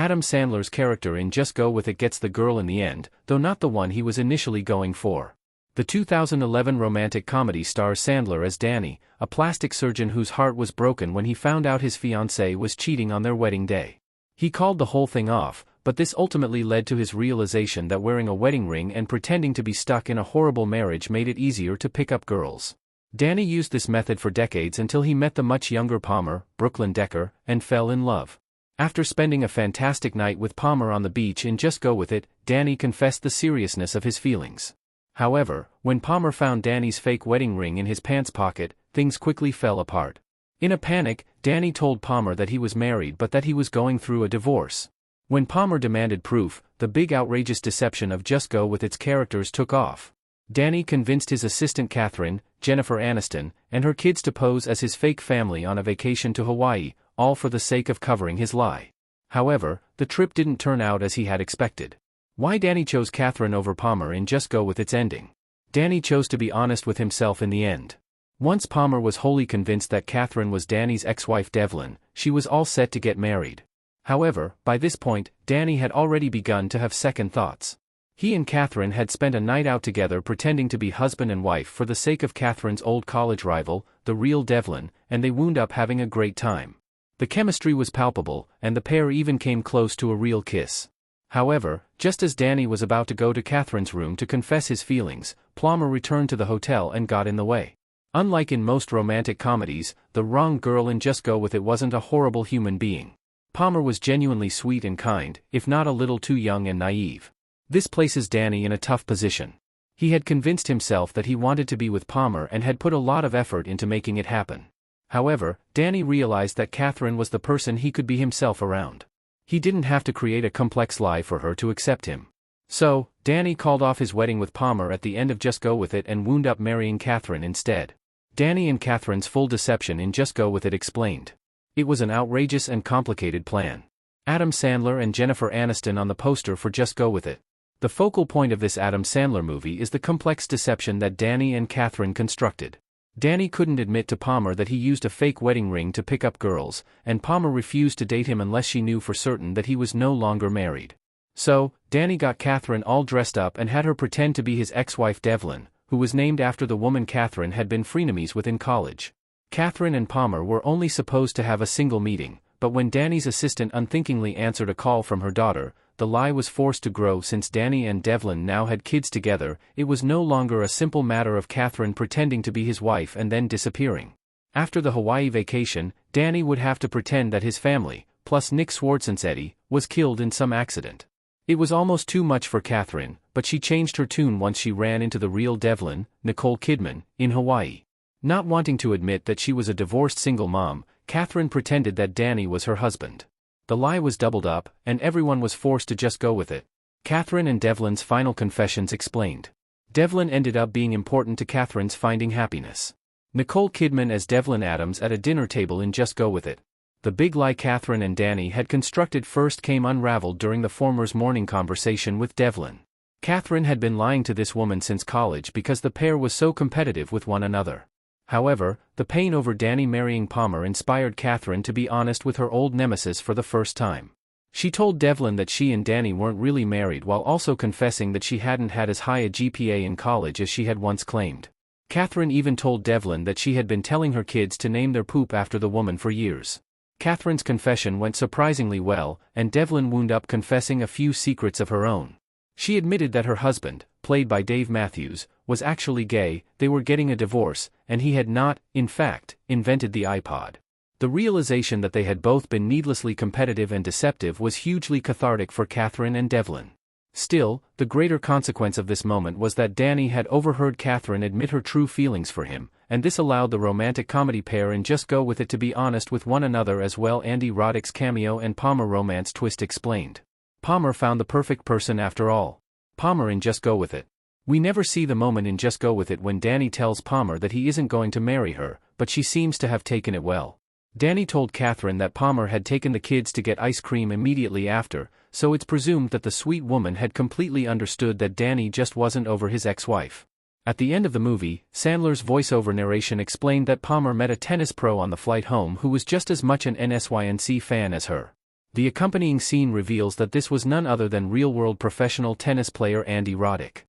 Adam Sandler's character in Just Go With It gets the girl in the end, though not the one he was initially going for. The 2011 romantic comedy stars Sandler as Danny, a plastic surgeon whose heart was broken when he found out his fiancée was cheating on their wedding day. He called the whole thing off, but this ultimately led to his realization that wearing a wedding ring and pretending to be stuck in a horrible marriage made it easier to pick up girls. Danny used this method for decades until he met the much younger Palmer, Brooklyn Decker, and fell in love. After spending a fantastic night with Palmer on the beach in Just Go With It, Danny confessed the seriousness of his feelings. However, when Palmer found Danny's fake wedding ring in his pants pocket, things quickly fell apart. In a panic, Danny told Palmer that he was married but that he was going through a divorce. When Palmer demanded proof, the big outrageous deception of Just Go With Its characters took off. Danny convinced his assistant Katherine, Jennifer Aniston, and her kids to pose as his fake family on a vacation to Hawaii, all for the sake of covering his lie. However, the trip didn't turn out as he had expected. Why Danny chose Katherine over Palmer in Just Go With Its ending? Danny chose to be honest with himself in the end. Once Palmer was wholly convinced that Katherine was Danny's ex-wife Devlin, she was all set to get married. However, by this point, Danny had already begun to have second thoughts. He and Katherine had spent a night out together pretending to be husband and wife for the sake of Katherine's old college rival, the real Devlin, and they wound up having a great time. The chemistry was palpable, and the pair even came close to a real kiss. However, just as Danny was about to go to Katherine's room to confess his feelings, Palmer returned to the hotel and got in the way. Unlike in most romantic comedies, the wrong girl in Just Go With It wasn't a horrible human being. Palmer was genuinely sweet and kind, if not a little too young and naive. This places Danny in a tough position. He had convinced himself that he wanted to be with Palmer and had put a lot of effort into making it happen. However, Danny realized that Katherine was the person he could be himself around. He didn't have to create a complex lie for her to accept him. So, Danny called off his wedding with Palmer at the end of Just Go With It and wound up marrying Katherine instead. Danny and Katherine's full deception in Just Go With It explained. It was an outrageous and complicated plan. Adam Sandler and Jennifer Aniston on the poster for Just Go With It. The focal point of this Adam Sandler movie is the complex deception that Danny and Katherine constructed. Danny couldn't admit to Palmer that he used a fake wedding ring to pick up girls, and Palmer refused to date him unless she knew for certain that he was no longer married. So, Danny got Katherine all dressed up and had her pretend to be his ex-wife Devlin, who was named after the woman Katherine had been frenemies with in college. Katherine and Palmer were only supposed to have a single meeting, but when Danny's assistant unthinkingly answered a call from her daughter, the lie was forced to grow. Since Danny and Devlin now had kids together, it was no longer a simple matter of Katherine pretending to be his wife and then disappearing. After the Hawaii vacation, Danny would have to pretend that his family, plus Nick Swartzenegger, was killed in some accident. It was almost too much for Katherine, but she changed her tune once she ran into the real Devlin, Nicole Kidman, in Hawaii. Not wanting to admit that she was a divorced single mom, Katherine pretended that Danny was her husband. The lie was doubled up, and everyone was forced to just go with it. Katherine and Devlin's final confessions explained. Devlin ended up being important to Katherine's finding happiness. Nicole Kidman as Devlin Adams at a dinner table in Just Go With It. The big lie Katherine and Danny had constructed first came unraveled during the former's morning conversation with Devlin. Katherine had been lying to this woman since college because the pair was so competitive with one another. However, the pain over Danny marrying Palmer inspired Katherine to be honest with her old nemesis for the first time. She told Devlin that she and Danny weren't really married while also confessing that she hadn't had as high a GPA in college as she had once claimed. Katherine even told Devlin that she had been telling her kids to name their poop after the woman for years. Katherine's confession went surprisingly well, and Devlin wound up confessing a few secrets of her own. She admitted that her husband, played by Dave Matthews, was actually gay, they were getting a divorce, and he had not, in fact, invented the iPod. The realization that they had both been needlessly competitive and deceptive was hugely cathartic for Katherine and Devlin. Still, the greater consequence of this moment was that Danny had overheard Katherine admit her true feelings for him, and this allowed the romantic comedy pair in Just Go With It to be honest with one another as well. Andy Roddick's cameo and Palmer romance twist explained. Palmer found the perfect person after all. Palmer in Just Go With It. We never see the moment in Just Go With It when Danny tells Palmer that he isn't going to marry her, but she seems to have taken it well. Danny told Katherine that Palmer had taken the kids to get ice cream immediately after, so it's presumed that the sweet woman had completely understood that Danny just wasn't over his ex-wife. At the end of the movie, Sandler's voiceover narration explained that Palmer met a tennis pro on the flight home who was just as much an NSYNC fan as her. The accompanying scene reveals that this was none other than real-world professional tennis player Andy Roddick.